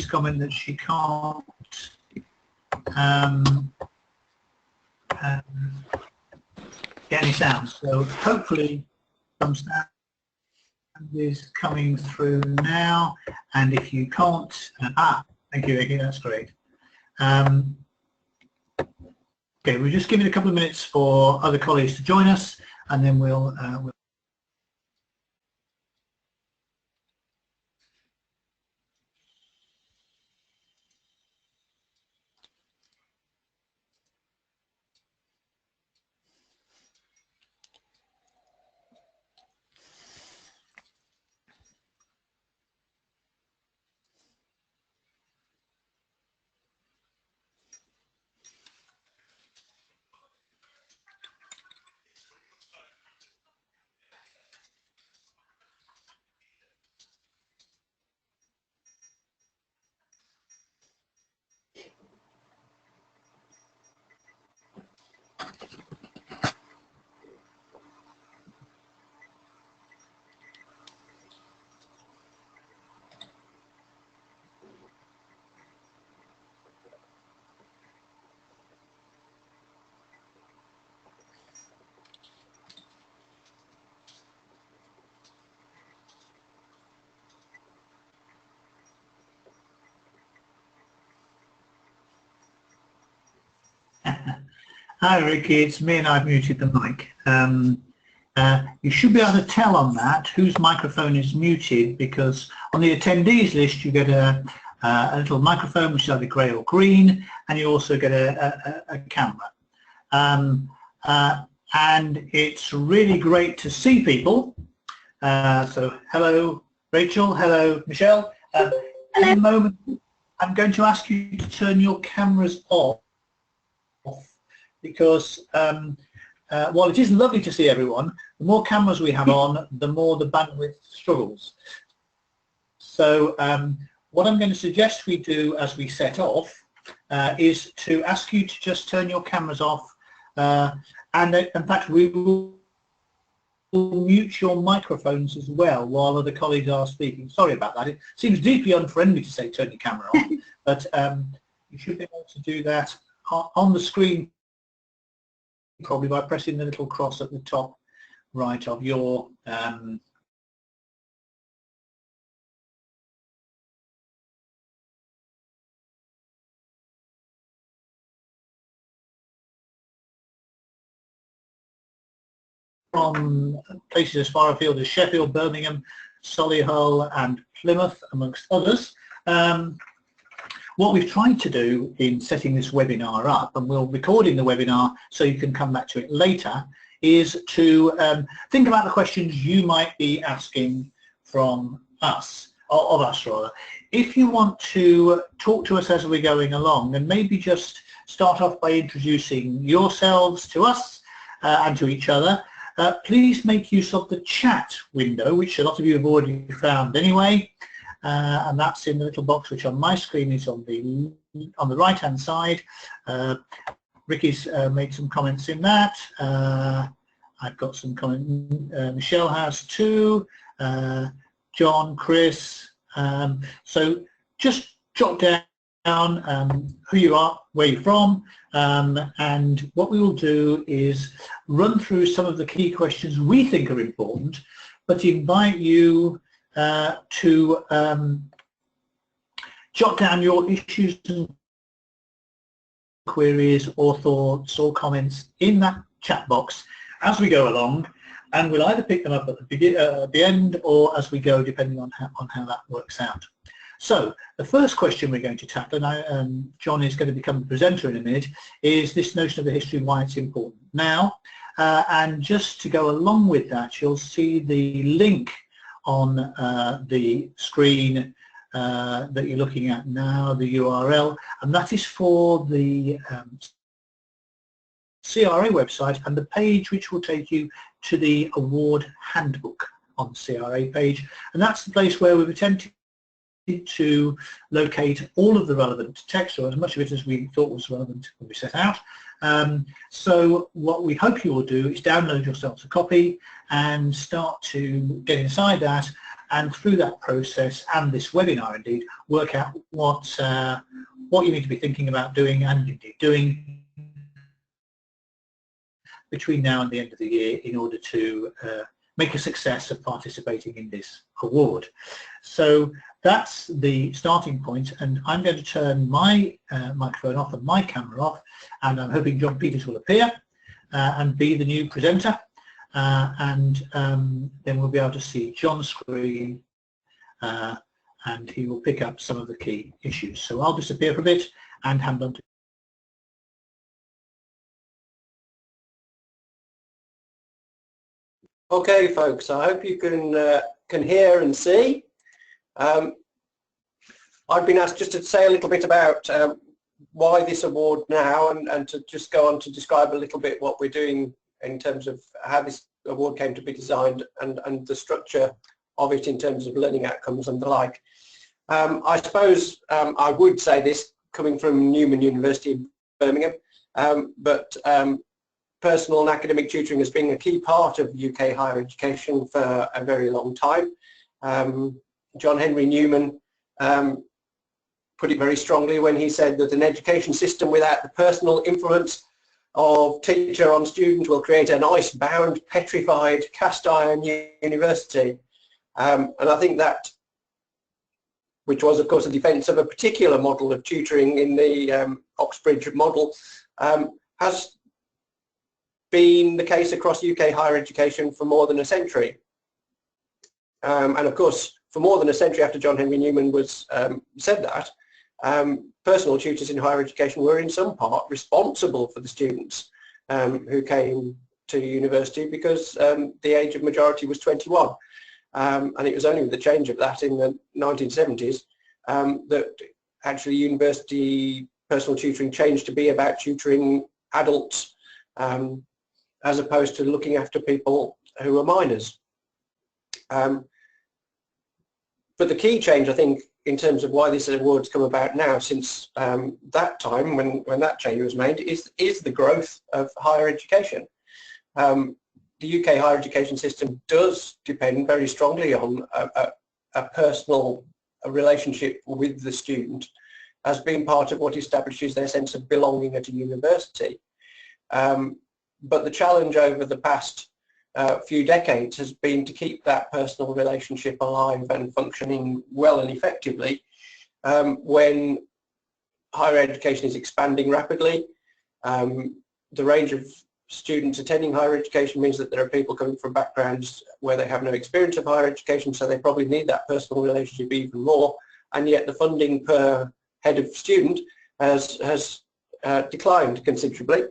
comment that she can't get any sound. So hopefully some sound is coming through now. And if you can't, thank you, Vicky, that's great. Okay, we'll just give it a couple of minutes for other colleagues to join us, and then we'll Hi Ricky, it's me and I've muted the mic. You should be able to tell on that whose microphone is muted, because on the attendees list you get a little microphone which is either grey or green, and you also get a camera. And it's really great to see people. So hello Rachel, hello Michelle. In a moment I'm going to ask you to turn your cameras off, because while it is lovely to see everyone, the more cameras we have on, the more the bandwidth struggles. So what I'm going to suggest we do as we set off is to ask you to just turn your cameras off, and in fact we will mute your microphones as well while other colleagues are speaking. Sorry about that. It seems deeply unfriendly to say turn your camera off, but you should be able to do that on the screen, probably by pressing the little cross at the top right of your from places as far afield as Sheffield, Birmingham, Solihull and Plymouth, amongst others. What we've tried to do in setting this webinar up, and we're recording the webinar so you can come back to it later, is to think about the questions you might be asking from us, or of us rather. If you want to talk to us as we're going along, then maybe just start off by introducing yourselves to us and to each other. Please make use of the chat window, which a lot of you have already found anyway. And that's in the little box which on my screen is on the right hand side. Ricky's made some comments in that. I've got some comments, Michelle has too, John, Chris. So just jot down who you are, where you're from, and what we will do is run through some of the key questions we think are important, but invite you to jot down your issues and queries or thoughts or comments in that chat box as we go along, and we'll either pick them up at the end or as we go, depending on how that works out. So the first question we're going to tackle, and John is going to become the presenter in a minute, is this notion of the history and why it's important. Now, and just to go along with that, you'll see the link on the screen that you're looking at now, the URL, and that is for the CRA website and the page which will take you to the award handbook on the CRA page, and that's the place where we've attempted to locate all of the relevant text, or as much of it as we thought was relevant when we set out. So what we hope you will do is download yourselves a copy and start to get inside that and through that process and this webinar indeed, work out what you need to be thinking about doing and indeed doing between now and the end of the year in order to make a success of participating in this award. So that's the starting point, and I'm going to turn my microphone off and my camera off, and I'm hoping John Peters will appear and be the new presenter, and then we'll be able to see John's screen and he will pick up some of the key issues. So I'll disappear for a bit and hand on to Okay, folks, I hope you can hear and see. I've been asked just to say a little bit about why this award now, and to just go on to describe a little bit what we're doing in terms of how this award came to be designed and the structure of it in terms of learning outcomes and the like. I suppose I would say this coming from Newman University in Birmingham, but personal and academic tutoring has been a key part of UK higher education for a very long time. John Henry Newman put it very strongly when he said that an education system without the personal influence of teacher on student will create an ice-bound, petrified, cast-iron university. And I think that, which was of course a defence of a particular model of tutoring in the Oxbridge model, has been the case across UK higher education for more than a century. And of course, for more than a century after John Henry Newman was said that, personal tutors in higher education were in some part responsible for the students who came to university, because the age of majority was 21. And it was only with the change of that in the 1970s that actually university personal tutoring changed to be about tutoring adults as opposed to looking after people who are minors. But the key change, I think, in terms of why this award's come about now, since that time when that change was made, is the growth of higher education. The UK higher education system does depend very strongly on a personal relationship with the student as being part of what establishes their sense of belonging at a university. But the challenge over the past few decades has been to keep that personal relationship alive and functioning well and effectively when higher education is expanding rapidly. The range of students attending higher education means that there are people coming from backgrounds where they have no experience of higher education, so they probably need that personal relationship even more, and yet the funding per head of student has declined considerably.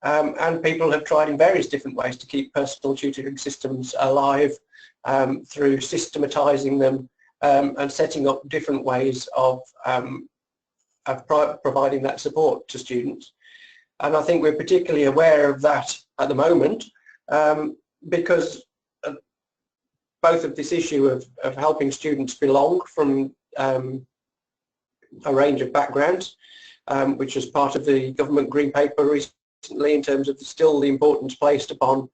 And people have tried in various different ways to keep personal tutoring systems alive through systematising them and setting up different ways of providing that support to students. And I think we're particularly aware of that at the moment because both of this issue of helping students belong from a range of backgrounds, which was part of the government green paper recently in terms of still the importance placed upon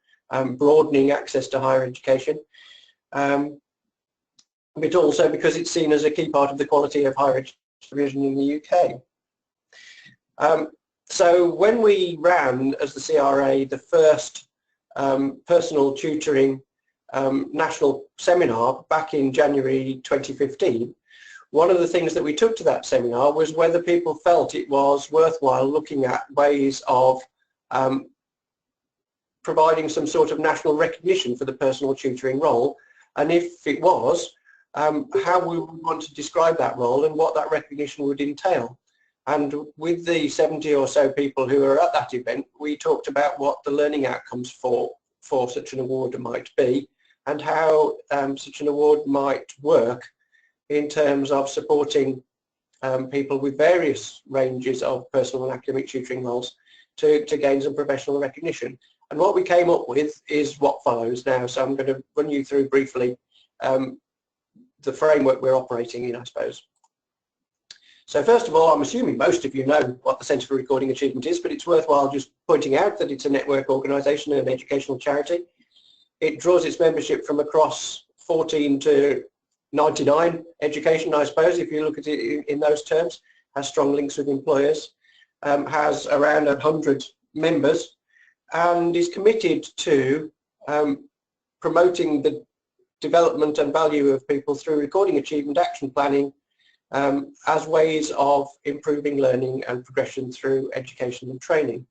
broadening access to higher education, but also because it's seen as a key part of the quality of higher education provision in the UK. So when we ran as the CRA the first personal tutoring national seminar back in January 2015, one of the things that we took to that seminar was whether people felt it was worthwhile looking at ways of providing some sort of national recognition for the personal tutoring role, and if it was, how we would want to describe that role and what that recognition would entail. And with the 70 or so people who were at that event, we talked about what the learning outcomes for such an award might be, and how such an award might work in terms of supporting people with various ranges of personal and academic tutoring roles to gain some professional recognition. And what we came up with is what follows now. So I'm going to run you through briefly the framework we're operating in, I suppose. So first of all, I'm assuming most of you know what the Centre for Recording Achievement is, but it's worthwhile just pointing out that it's a network organisation and an educational charity. It draws its membership from across 14 to 99 education, I suppose, if you look at it in those terms, has strong links with employers, has around 100 members, and is committed to promoting the development and value of people through recording achievement, action planning, as ways of improving learning and progression through education and training.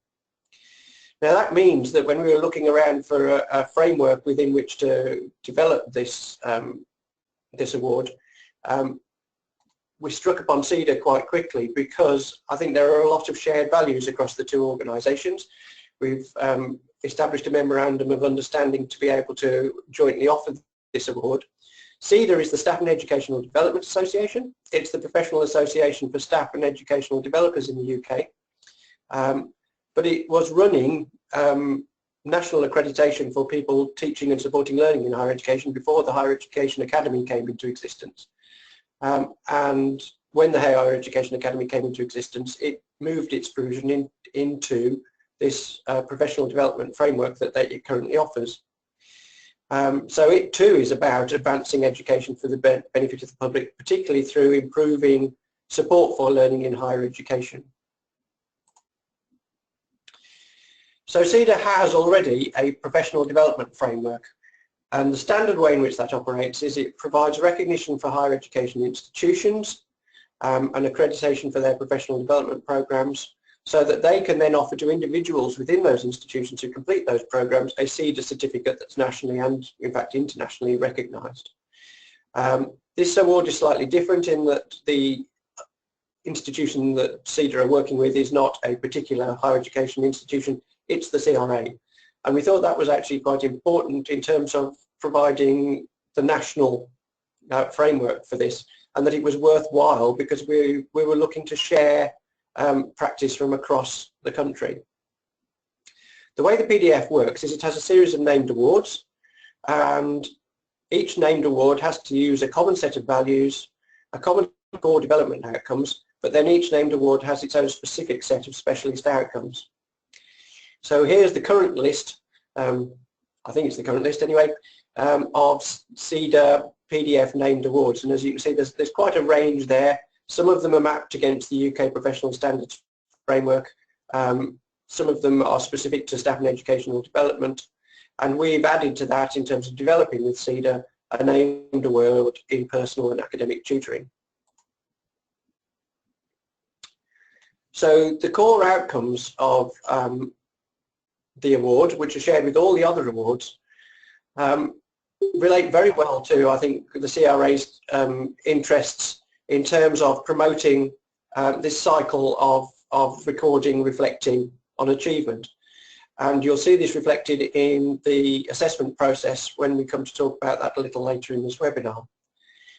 Now that means that when we were looking around for a framework within which to develop this, this award, we struck upon SEDA quite quickly, because I think there are a lot of shared values across the two organisations. We've established a memorandum of understanding to be able to jointly offer this award. SEDA is the Staff and Educational Development Association. It's the professional association for staff and educational developers in the UK. But it was running national accreditation for people teaching and supporting learning in higher education before the Higher Education Academy came into existence. And when the Higher Education Academy came into existence, it moved its provision into this professional development framework that it currently offers. So it too is about advancing education for the benefit of the public, particularly through improving support for learning in higher education. So SEDA has already a professional development framework, and the standard way in which that operates is it provides recognition for higher education institutions and accreditation for their professional development programs, so that they can then offer to individuals within those institutions who complete those programs a SEDA certificate that's nationally and in fact internationally recognised. This award is slightly different in that the institution that SEDA are working with is not a particular higher education institution, it's the CRA. And we thought that was actually quite important in terms of providing the national framework for this, and that it was worthwhile because we were looking to share practice from across the country. The way the PDF works is it has a series of named awards, and each named award has to use a common set of values, a common core development outcomes, but then each named award has its own specific set of specialist outcomes. So here's the current list, I think it's the current list anyway, of SEDA PDF named awards, and as you can see there's quite a range there. Some of them are mapped against the UK Professional Standards Framework, some of them are specific to staff and educational development, and we've added to that in terms of developing with SEDA a named award in personal and academic tutoring. So the core outcomes of the award, which are shared with all the other awards, relate very well to, I think, the CRA's interests in terms of promoting this cycle of recording, reflecting on achievement. And you'll see this reflected in the assessment process when we come to talk about that a little later in this webinar.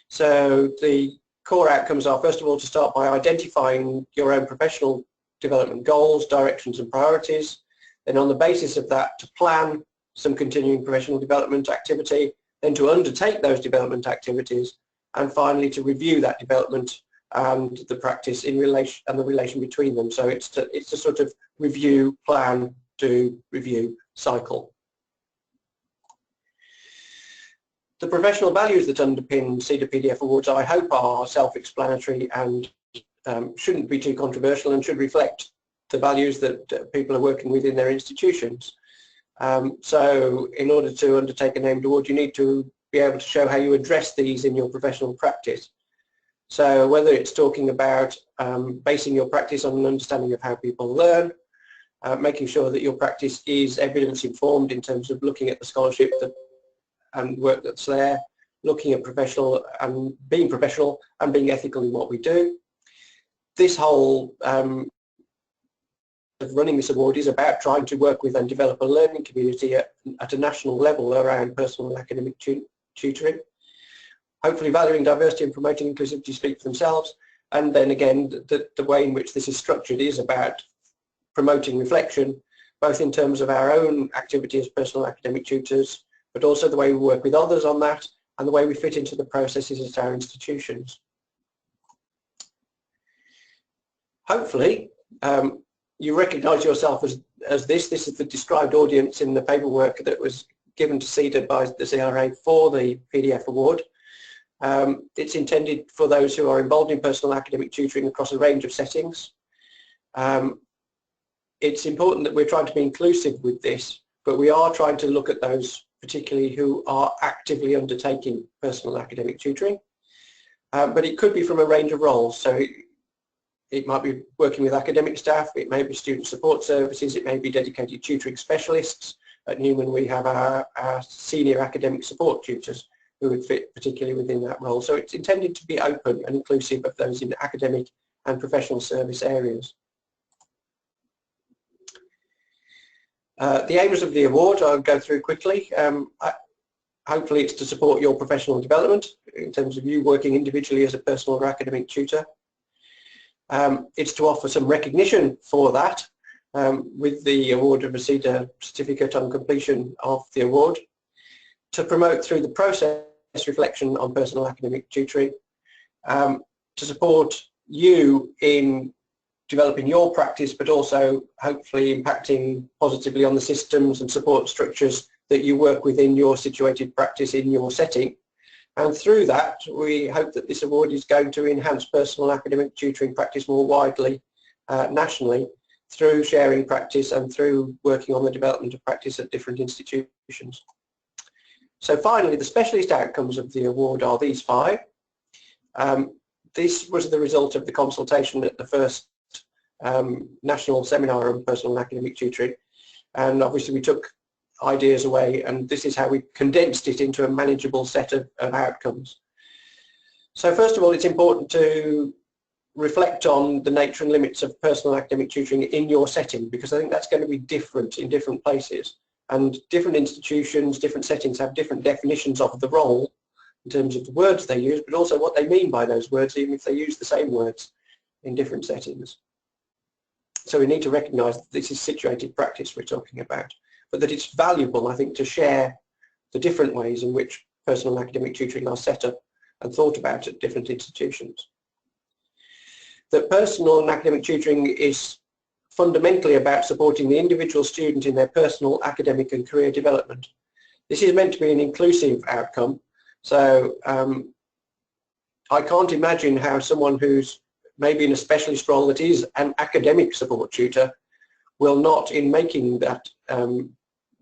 So the core outcomes are, first of all, to start by identifying your own professional development goals, directions and priorities. Then on the basis of that to plan some continuing professional development activity, then to undertake those development activities, and finally to review that development and the practice in relation and the relation between them. So it's a sort of review, plan, do, review cycle. The professional values that underpin SEDA PDF awards, I hope, are self-explanatory and shouldn't be too controversial and should reflect the values that people are working with in their institutions. So in order to undertake a named award, you need to be able to show how you address these in your professional practice. So whether it's talking about basing your practice on an understanding of how people learn, making sure that your practice is evidence informed in terms of looking at the scholarship and work that's there, looking at professional and being ethical in what we do. This whole running this award is about trying to work with and develop a learning community at a national level around personal and academic tutoring. Hopefully valuing diversity and promoting inclusivity speak for themselves, and then again the way in which this is structured is about promoting reflection, both in terms of our own activity as personal academic tutors, but also the way we work with others on that and the way we fit into the processes at our institutions. Hopefully you recognise yourself as this is the described audience in the paperwork that was given to SEDA by the CRA for the PDF award. It's intended for those who are involved in personal academic tutoring across a range of settings. It's important that we're trying to be inclusive with this, but we are trying to look at those particularly who are actively undertaking personal academic tutoring. But it could be from a range of roles, so it might be working with academic staff, it may be student support services, it may be dedicated tutoring specialists. At Newman we have our senior academic support tutors who would fit particularly within that role. So it's intended to be open and inclusive of those in academic and professional service areas. The aims of the award I'll go through quickly. Hopefully it's to support your professional development in terms of you working individually as a personal or academic tutor. It's to offer some recognition for that with the award of a SEDA certificate on completion of the award, to promote through the process reflection on personal academic tutoring, to support you in developing your practice, but also hopefully impacting positively on the systems and support structures that you work within your situated practice in your setting. And through that, we hope that this award is going to enhance personal academic tutoring practice more widely nationally through sharing practice and through working on the development of practice at different institutions. So finally, the specialist outcomes of the award are these 5. This was the result of the consultation at the first national seminar on personal and academic tutoring, and obviously we took ideas away, and this is how we condensed it into a manageable set of outcomes. So first of all, it's important to reflect on the nature and limits of personal academic tutoring in your setting, because I think that's going to be different in different places, and different institutions, different settings have different definitions of the role in terms of the words they use, but also what they mean by those words, even if they use the same words in different settings. So we need to recognise that this is situated practice we're talking about, but that it's valuable, I think, to share the different ways in which personal and academic tutoring are set up and thought about at different institutions. That personal and academic tutoring is fundamentally about supporting the individual student in their personal, academic and career development. This is meant to be an inclusive outcome, so I can't imagine how someone who's maybe in a specialist role that is an academic support tutor will not, in making that,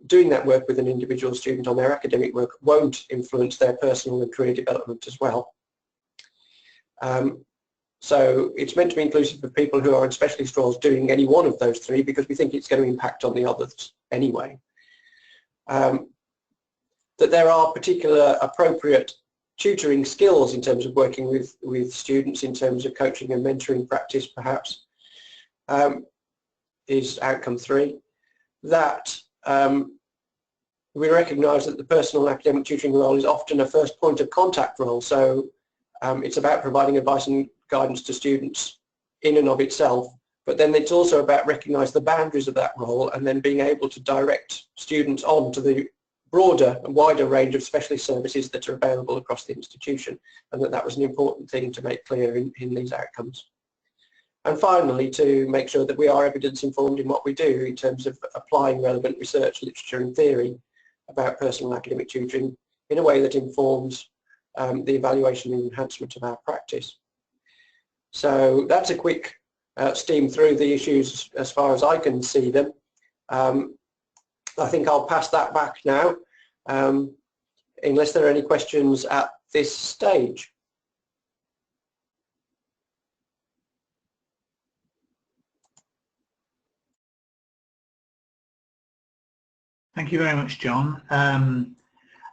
doing that work with an individual student on their academic work, won't influence their personal and career development as well. So it's meant to be inclusive of people who are in specialist roles doing any one of those 3, because we think it's going to impact on the others anyway. That there are particular appropriate tutoring skills in terms of working with students, in terms of coaching and mentoring practice perhaps, is outcome 3. That we recognise that the personal academic tutoring role is often a first point of contact role, so it's about providing advice and guidance to students in and of itself, but then it's also about recognising the boundaries of that role and then being able to direct students on to the broader and wider range of specialist services that are available across the institution, and that was an important thing to make clear in these outcomes. And finally, to make sure that we are evidence informed in what we do in terms of applying relevant research, literature and theory about personal academic tutoring in a way that informs the evaluation and enhancement of our practice. So that's a quick steam through the issues as far as I can see them. I think I'll pass that back now, unless there are any questions at this stage. Thank you very much, John.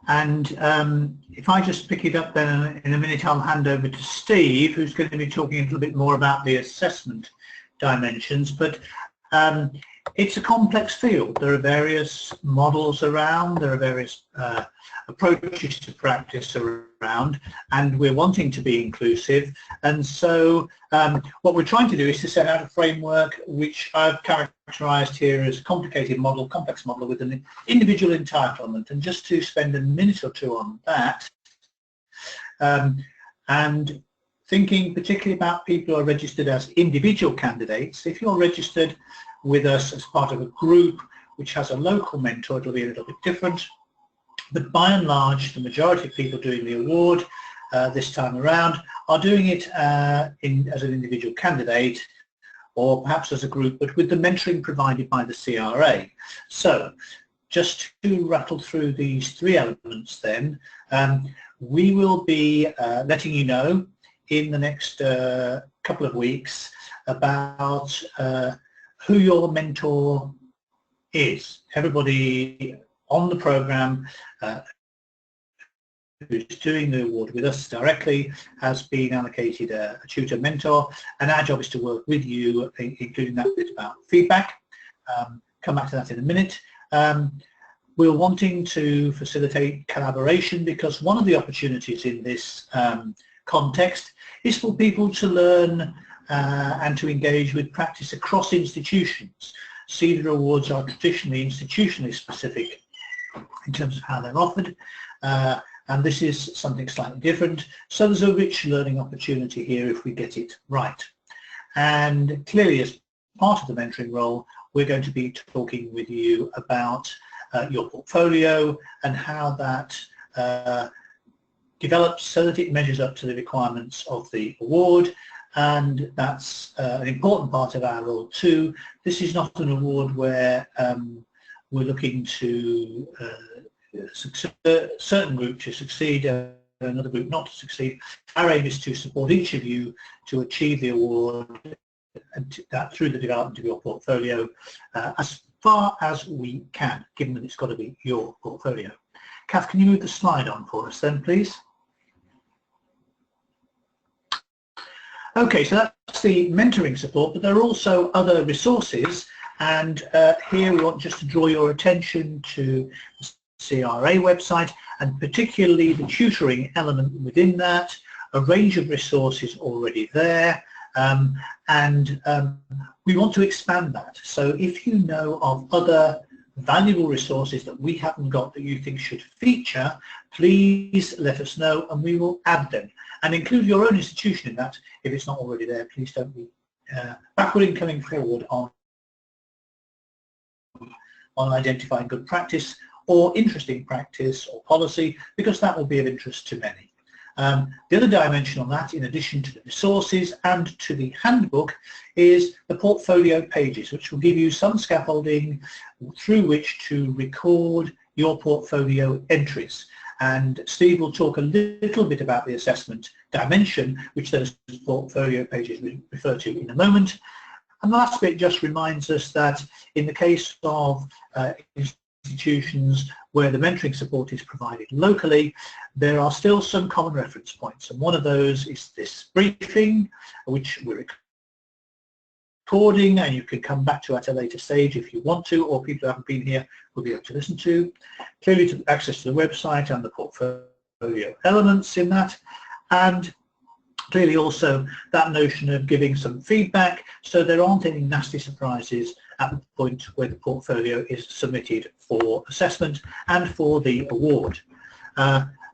If I just pick it up then in a minute, I'll hand over to Steve, who's going to be talking a little bit more about the assessment dimensions. But it's a complex field. There are various models around, there are various approaches to practice around, and we're wanting to be inclusive. And so what we're trying to do is to set out a framework which I've characterised here as a complicated model, complex model with an individual entitlement. And just to spend a minute or 2 on that, and thinking particularly about people who are registered as individual candidates. If you're registered with us as part of a group which has a local mentor, it'll be a little bit different. But by and large, the majority of people doing the award this time around are doing it as an individual candidate, or perhaps as a group, but with the mentoring provided by the CRA. So just to rattle through these three elements then, we will be letting you know in the next couple of weeks about who your mentor is. Everybody on the programme who's doing the award with us directly has been allocated a tutor mentor, and our job is to work with you, including that bit about feedback. Come back to that in a minute. We're wanting to facilitate collaboration because one of the opportunities in this context is for people to learn and to engage with practice across institutions. SEDA awards are traditionally institutionally specific in terms of how they're offered, and this is something slightly different. So there's a rich learning opportunity here if we get it right. And clearly, as part of the mentoring role, we're going to be talking with you about your portfolio and how that develops so that it measures up to the requirements of the award, and that's an important part of our role too. This is not an award where we're looking to certain group to succeed, another group not to succeed. Our aim is to support each of you to achieve the award, and that through the development of your portfolio as far as we can, given that it's got to be your portfolio. Kath, can you move the slide on for us then, please? Okay, so that's the mentoring support, but there are also other resources, and here we want just to draw your attention to the CRA website, and particularly the tutoring element within that, a range of resources already there, and we want to expand that. So if you know of other valuable resources that we haven't got that you think should feature, please let us know and we will add them. And include your own institution in that. If it's not already there, please don't be backward in coming forward on identifying good practice or interesting practice or policy, because that will be of interest to many. The other dimension on that, in addition to the resources and to the handbook, is the portfolio pages, which will give you some scaffolding through which to record your portfolio entries. And Steve will talk a little bit about the assessment dimension, which those portfolio pages refer to in a moment. And the last bit just reminds us that in the case of institutions where the mentoring support is provided locally, there are still some common reference points, and one of those is this briefing, which we're recording and you can come back to at a later stage if you want to, or people who haven't been here will be able to listen to. Clearly, to access to the website and the portfolio elements in that, and clearly also that notion of giving some feedback so there aren't any nasty surprises at the point where the portfolio is submitted for assessment and for the award.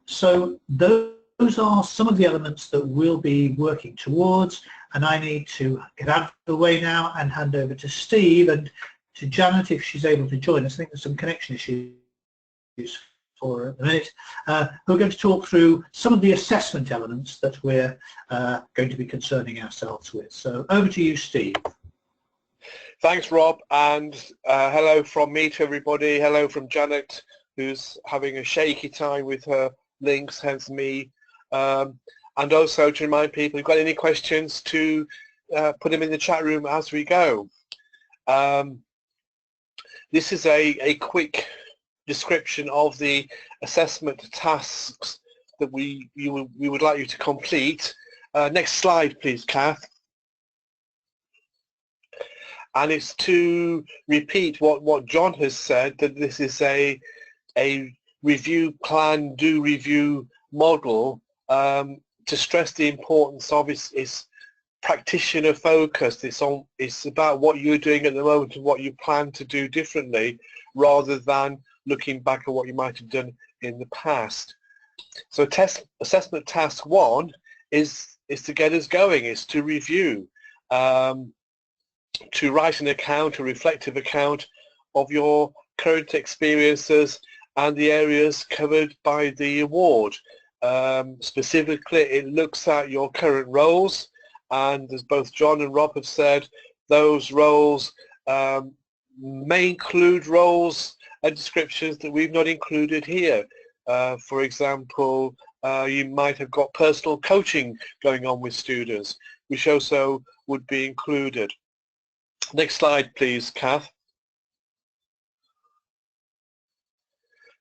So those are some of the elements that we'll be working towards, and I need to get out of the way now and hand over to Steve and to Janet if she's able to join us. I think there's some connection issues for a minute, who are going to talk through some of the assessment elements that we're going to be concerning ourselves with. So over to you, Steve. Thanks, Rob, and hello from me to everybody. Hello from Janet, who's having a shaky time with her links, hence me. And also to remind people, if you've got any questions, to put them in the chat room as we go. This is a quick description of the assessment tasks that we would like you to complete. Next slide, please, Kath. And it's to repeat what John has said, that this is a review plan, do review model, to stress the importance of its practitioner focused. It's about what you're doing at the moment and what you plan to do differently, rather than looking back at what you might have done in the past. So assessment task 1 is to get us going, is to review, to write an account, a reflective account of your current experiences and the areas covered by the award. Specifically, it looks at your current roles, and as both John and Rob have said, those roles may include roles and descriptions that we've not included here. For example, you might have got personal coaching going on with students, which also would be included. Next slide, please, Kath.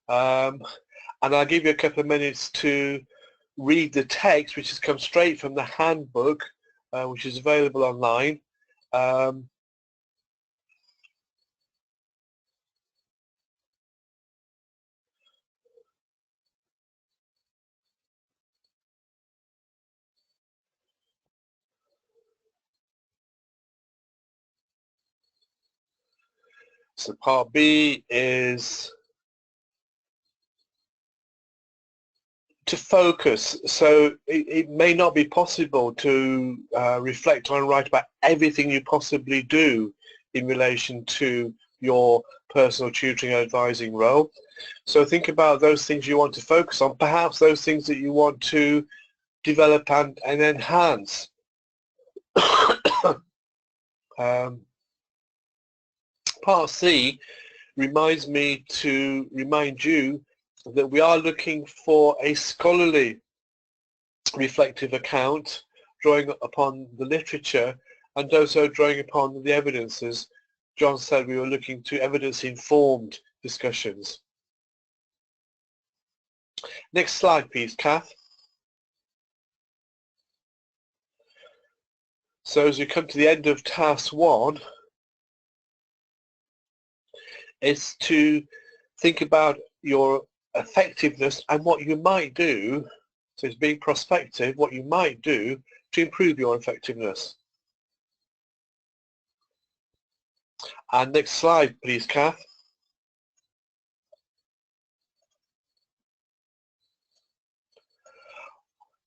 And I'll give you a couple of minutes to read the text, which has come straight from the handbook, which is available online. So part B is to focus. So it may not be possible to reflect on and write about everything you possibly do in relation to your personal tutoring and advising role. So think about those things you want to focus on, perhaps those things that you want to develop and enhance. Part C reminds me to remind you that we are looking for a scholarly reflective account, drawing upon the literature and also drawing upon the evidences. John said we were looking to evidence-informed discussions. Next slide, please, Kath. So as we come to the end of task 1, it's to think about your effectiveness and what you might do. So it's being prospective, what you might do to improve your effectiveness. And next slide, please, Kath.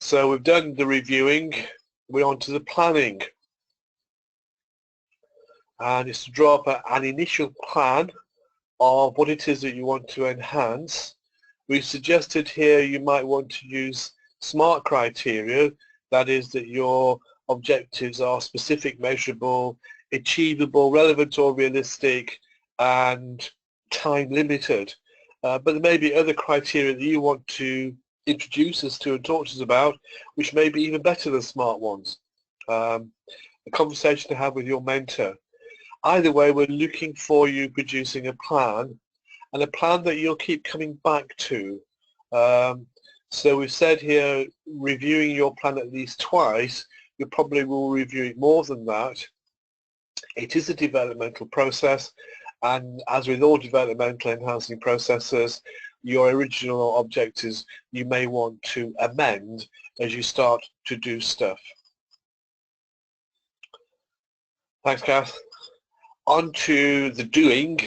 So we've done the reviewing, we're on to the planning. And it's to draw up an initial plan of what it is that you want to enhance. We've suggested here you might want to use SMART criteria, that is that your objectives are specific, measurable, achievable, relevant or realistic, and time limited. But there may be other criteria that you want to introduce us to and talk to us about, which may be even better than SMART ones. A conversation to have with your mentor. Either way, we're looking for you producing a plan, and a plan that you'll keep coming back to. So we've said here, reviewing your plan at least twice. You probably will review it more than that. It is a developmental process, and as with all developmental enhancing processes, your original objectives you may want to amend as you start to do stuff. Thanks, Kath. On to the doing,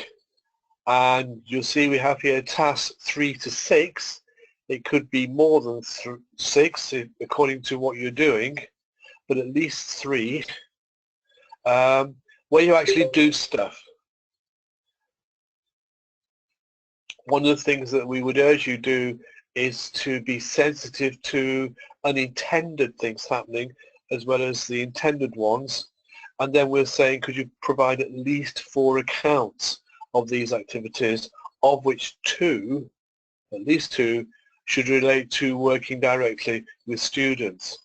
and you'll see we have here tasks 3 to 6. It could be more than 6 according to what you're doing, but at least 3, where you actually do stuff. One of the things that we would urge you do is to be sensitive to unintended things happening as well as the intended ones. And then we're saying, could you provide at least 4 accounts of these activities, of which 2, at least 2, should relate to working directly with students.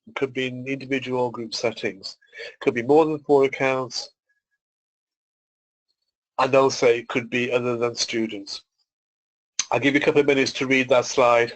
It could be in individual or group settings. It could be more than 4 accounts, and also it could be other than students. I'll give you a couple of minutes to read that slide.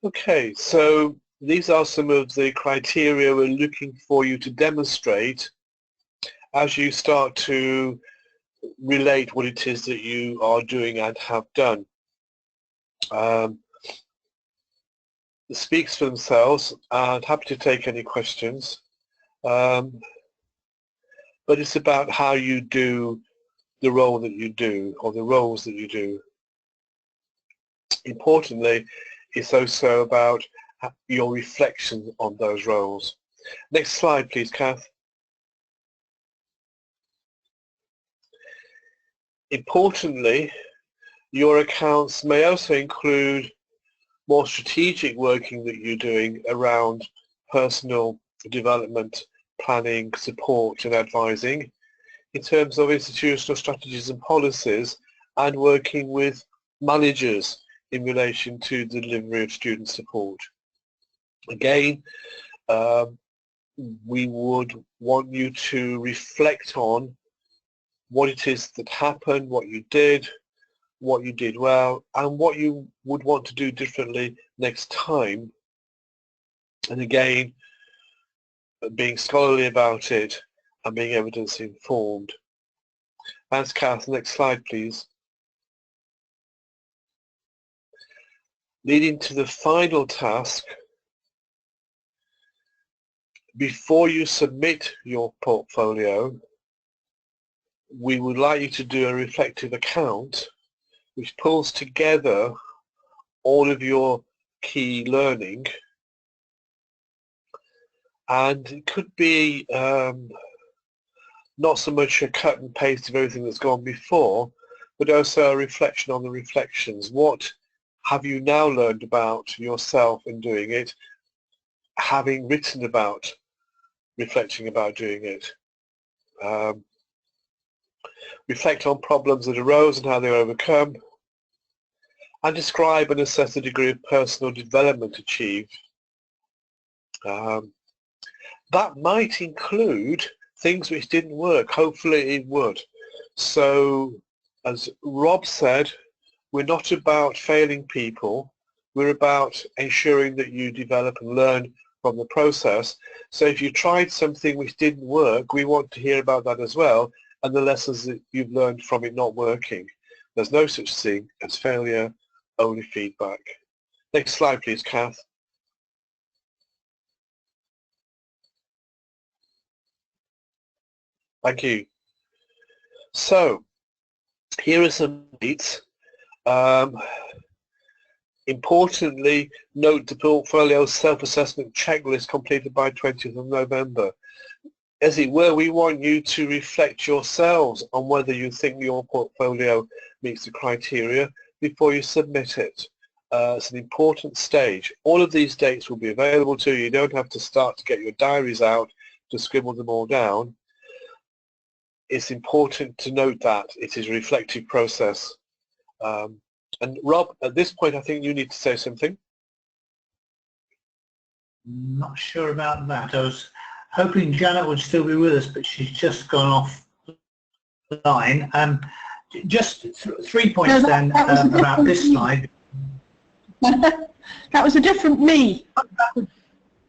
Okay, so these are some of the criteria we're looking for you to demonstrate as you start to relate what it is that you are doing and have done. speaks for themselves, and happy to take any questions. But it's about how you do the role that you do, or the roles that you do. Importantly, it's also about your reflection on those roles. Next slide, please, Kath. Importantly, your accounts may also include more strategic working that you're doing around personal development, planning, support and advising in terms of institutional strategies and policies, and working with managers in relation to the delivery of student support. Again, we would want you to reflect on what it is that happened, what you did well, and what you would want to do differently next time. And again, being scholarly about it and being evidence informed. Thanks, Kath. Next slide, please. Leading to the final task, before you submit your portfolio, we would like you to do a reflective account which pulls together all of your key learning, and it could be not so much a cut and paste of everything that's gone before, but also a reflection on the reflections. What have you now learned about yourself in doing it, having written about, reflecting about doing it? Reflect on problems that arose and how they were overcome, and describe and assess the degree of personal development achieved. That might include things which didn't work. Hopefully it would. So, as Rob said, we're not about failing people. We're about ensuring that you develop and learn from the process. So if you tried something which didn't work, we want to hear about that as well, and the lessons that you've learned from it not working. There's no such thing as failure, only feedback. Next slide, please, Kath. Thank you. So, here are some dates. Importantly, note the portfolio self-assessment checklist completed by 20th of November. As it were, we want you to reflect yourselves on whether you think your portfolio meets the criteria before you submit it. It's an important stage. All of these dates will be available to you. You don't have to start to get your diaries out to scribble them all down. It's important to note that it is a reflective process. And Rob, at this point, I think you need to say something. Not sure about that. I was hoping Janet would still be with us, but she's just gone off the line. Just 3 points then about this slide. That was a different me.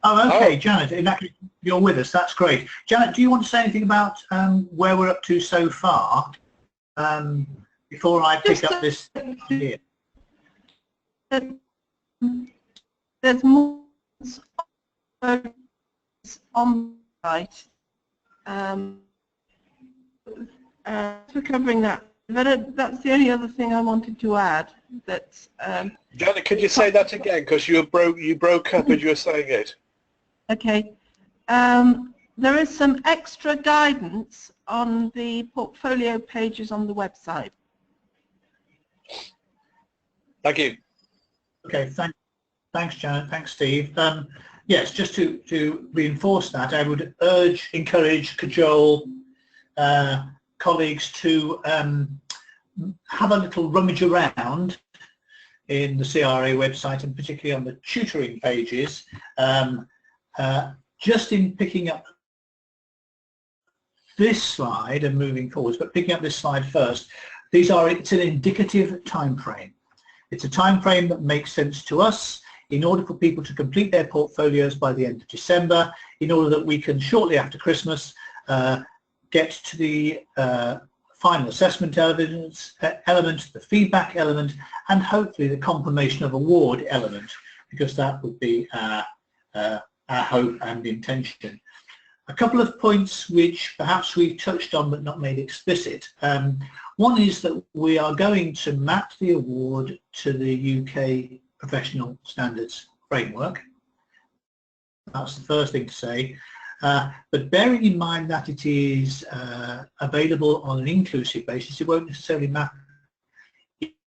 Oh, okay, Janet, in that case, you're with us. That's great. Janet, do you want to say anything about where we're up to so far before I pick up this here? There's more on site. For covering that. That's the only other thing I wanted to add. That's Janet, could you say that again? Because you broke up as you were saying it. okay. There is some extra guidance on the portfolio pages on the website. Thank you. Okay, thanks, Janet. Thanks, Steve. Yes, just to reinforce that, I would encourage, cajole colleagues to have a little rummage around in the CRA website, and particularly on the tutoring pages, just in picking up this slide and moving forwards, but picking up this slide first. It's an indicative time frame. It's a time frame that makes sense to us in order for people to complete their portfolios by the end of December, in order that we can, shortly after Christmas, get to the final assessment element, the feedback element, and hopefully the confirmation of award element, because that would be our hope and intention. A couple of points which perhaps we've touched on but not made explicit. One is that we are going to map the award to the UK Professional Standards Framework. That's the first thing to say. But bearing in mind that it is available on an inclusive basis, it won't necessarily map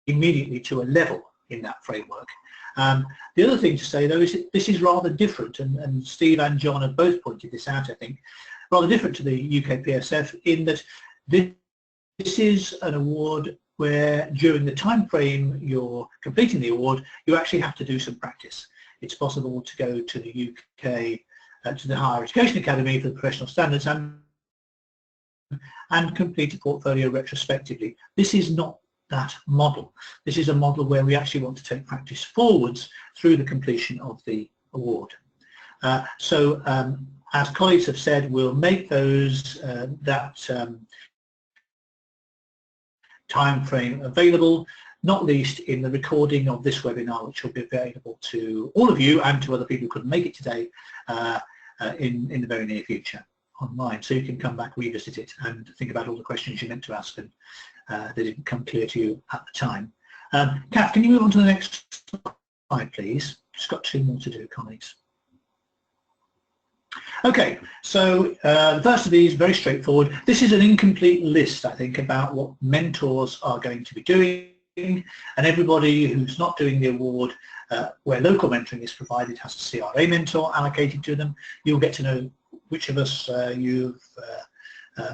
immediately to a level in that framework. The other thing to say, though, is that this is rather different, and Steve and John have both pointed this out, I think, rather different to the UK PSF in that this is an award where during the time frame you're completing the award, you actually have to do some practice. It's possible to go to the UK, to the Higher Education Academy for the Professional Standards and complete a portfolio retrospectively. This is not that model. This is a model where we actually want to take practice forwards through the completion of the award. As colleagues have said, we'll make those time frame available, not least in the recording of this webinar, which will be available to all of you and to other people who couldn't make it today in the very near future online. So you can come back, revisit it, and think about all the questions you meant to ask and they didn't come clear to you at the time. Kath, can you move on to the next slide, please? Just got 2 more to do, colleagues. Okay, so the first of these, very straightforward. This is an incomplete list, I think, about what mentors are going to be doing, and everybody who's not doing the award where local mentoring is provided has a CRA mentor allocated to them. You'll get to know which of us you've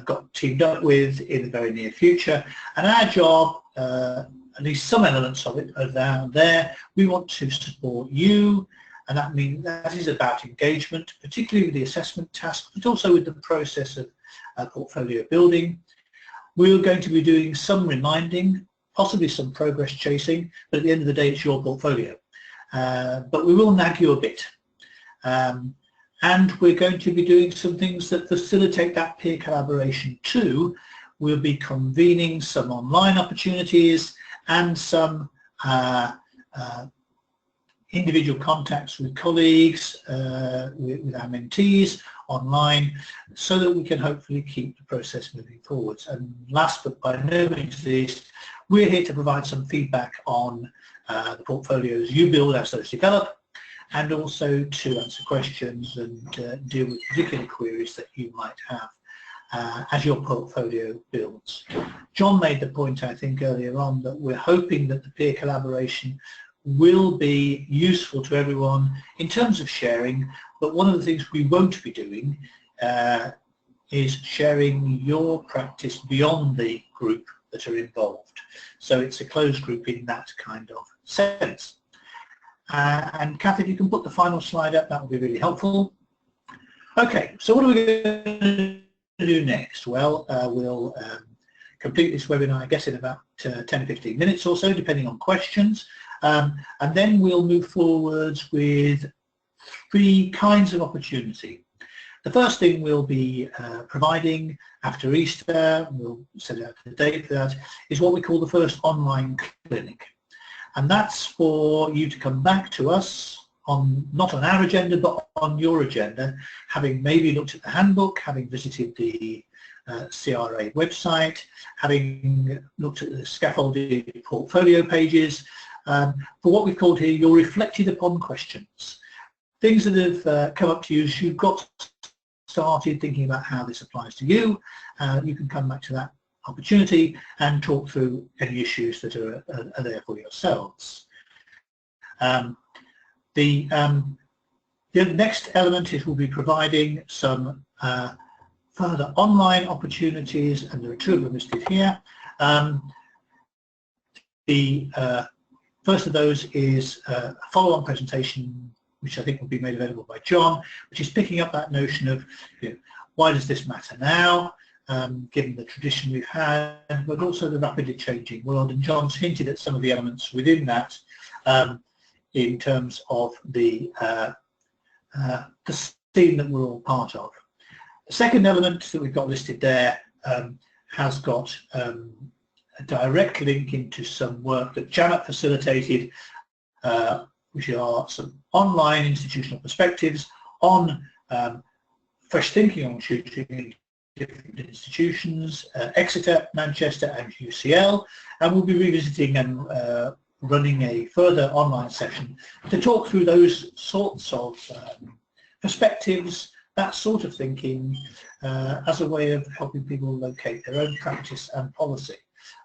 got teamed up with in the very near future, and our job, at least some elements of it are down there. We want to support you, and that means that is about engagement, particularly with the assessment task, but also with the process of portfolio building. We're going to be doing some reminding, possibly some progress chasing, but at the end of the day it's your portfolio. But we will nag you a bit. And we're going to be doing some things that facilitate that peer collaboration too. We'll be convening some online opportunities and some individual contacts with colleagues, with our mentees online, so that we can hopefully keep the process moving forwards. And last but by no means least, we're here to provide some feedback on the portfolios you build as those develop, and also to answer questions and deal with particular queries that you might have as your portfolio builds. John made the point, I think, earlier on that we're hoping that the peer collaboration will be useful to everyone in terms of sharing, but one of the things we won't be doing is sharing your practice beyond the group that are involved. So it's a closed group in that kind of sense. And Kath, if you can put the final slide up, that would be really helpful. Okay, so what are we going to do next? Well, we'll complete this webinar, I guess, in about 10 or 15 minutes or so, depending on questions. And then we'll move forwards with 3 kinds of opportunity. The first thing we'll be providing after Easter, we'll set out the date for that, is what we call the first online clinic. And that's for you to come back to us on, not on our agenda, but on your agenda, having maybe looked at the handbook, having visited the CRA website, having looked at the scaffolded portfolio pages, for what we've called here your reflected upon questions. Things that have come up to you as you've got started thinking about how this applies to you. You can come back to that opportunity and talk through any issues that are there for yourselves. The next element is we'll be providing some further online opportunities, and there are 2 of them listed here. The first of those is a follow-on presentation, which I think will be made available by John, which is picking up that notion of, you know, why does this matter now, given the tradition we've had, but also the rapidly changing world. And John's hinted at some of the elements within that in terms of the theme that we're all part of. The second element that we've got listed there has got a direct link into some work that Janet facilitated which are some online institutional perspectives on fresh thinking on tutoring in different institutions, Exeter, Manchester and UCL, and we'll be revisiting and running a further online session to talk through those sorts of perspectives, that sort of thinking, as a way of helping people locate their own practice and policy.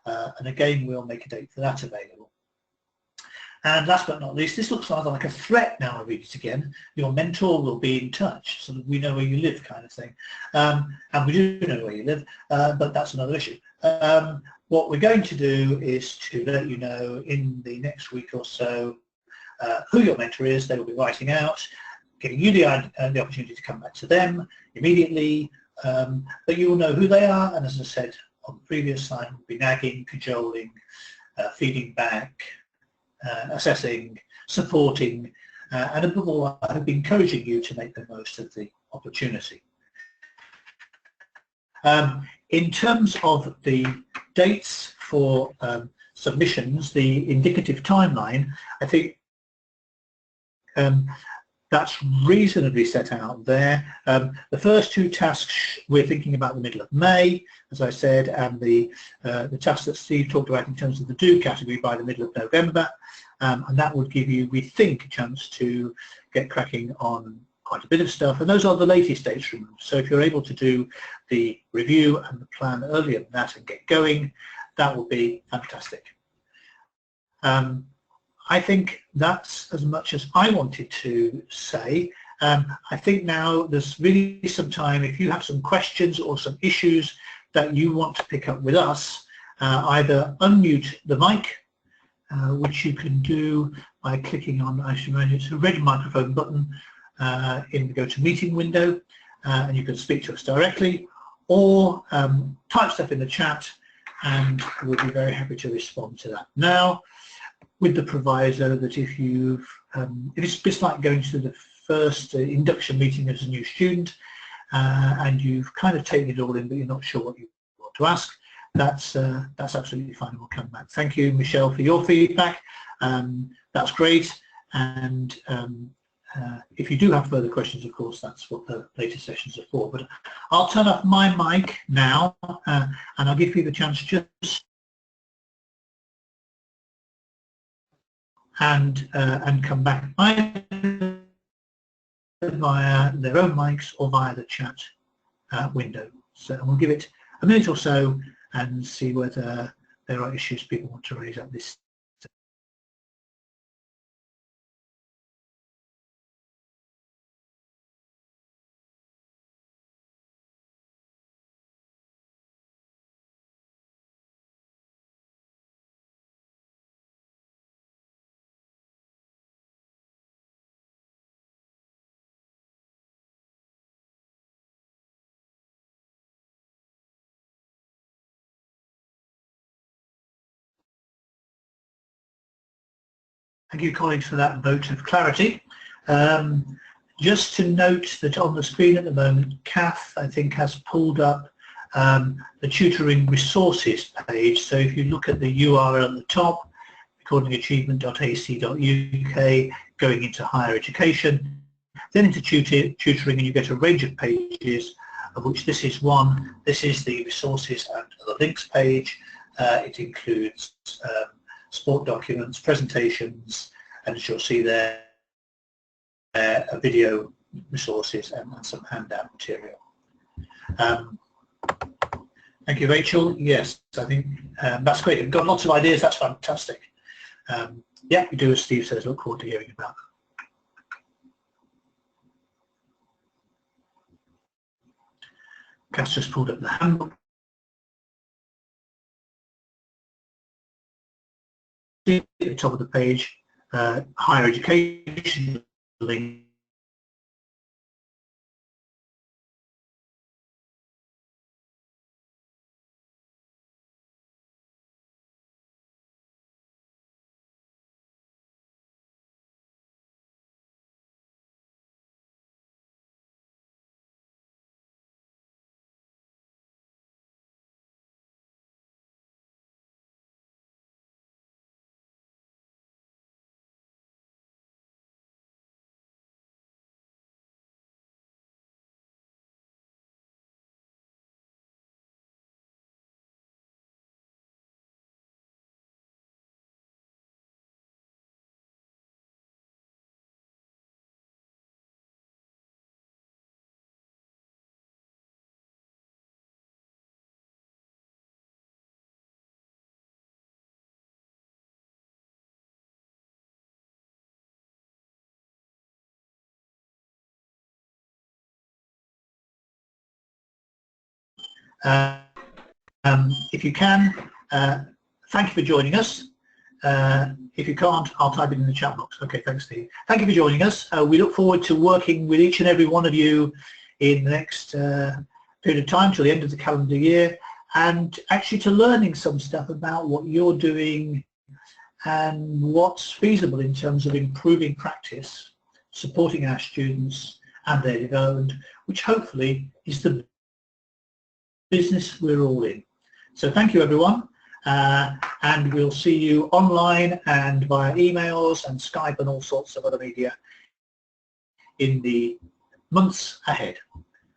And again, we'll make a date for that available. And last but not least, this looks rather like a threat now I read it again. Your mentor will be in touch, so that we know where you live kind of thing. And we do know where you live, but that's another issue. What we're going to do is to let you know in the next week or so who your mentor is. They will be writing out, giving you the opportunity to come back to them immediately, but you will know who they are, and as I said on the previous slide, we'll be nagging, cajoling, feeding back, assessing, supporting, and above all, I hope encouraging you to make the most of the opportunity. In terms of the dates for submissions, the indicative timeline, I think that's reasonably set out there. The first two tasks we're thinking about the middle of May, as I said, and the task that Steve talked about in terms of the do category by the middle of November, and that would give you, we think, a chance to get cracking on quite a bit of stuff, and those are the latest dates removed. So if you're able to do the review and the plan earlier than that and get going, that would be fantastic. I think that's as much as I wanted to say. I think now there's really some time, if you have some questions or some issues that you want to pick up with us, either unmute the mic, which you can do by clicking on, I should imagine it's a red microphone button in the GoToMeeting window, and you can speak to us directly, or type stuff in the chat, and we'll be very happy to respond to that. Now, with the proviso that if you've, if it's just like going to the first induction meeting as a new student, and you've kind of taken it all in, but you're not sure what you want to ask, that's absolutely fine. We'll come back. Thank you, Michelle, for your feedback. That's great. And if you do have further questions, of course, that's what the later sessions are for. But I'll turn off my mic now, and I'll give you the chance just and come back either via their own mics or via the chat window. So we'll give it a minute or so and see whether there are issues people want to raise at this. Thank you, colleagues, for that vote of clarity. Just to note that on the screen at the moment, Kath, I think, has pulled up the tutoring resources page. So if you look at the URL at the top, recordingachievement.ac.uk, going into higher education, then into tutoring, and you get a range of pages, of which this is one. This is the resources and other links page. It includes sport documents, presentations, and as you'll see there, video resources and some handout material. Thank you, Rachel. Yes, I think that's great. We've got lots of ideas. That's fantastic. Yeah, we do, as Steve says, look forward to hearing about them. Kath's just pulled up the handbook. At the top of the page, higher education link. If you can, thank you for joining us. If you can't, I'll type it in the chat box. Okay, thanks, Steve. Thank you for joining us. We look forward to working with each and every one of you in the next period of time till the end of the calendar year, and actually to learning some stuff about what you're doing and what's feasible in terms of improving practice, supporting our students and their development, which hopefully is the business we're all in. So thank you, everyone. And we'll see you online and via emails and Skype and all sorts of other media in the months ahead.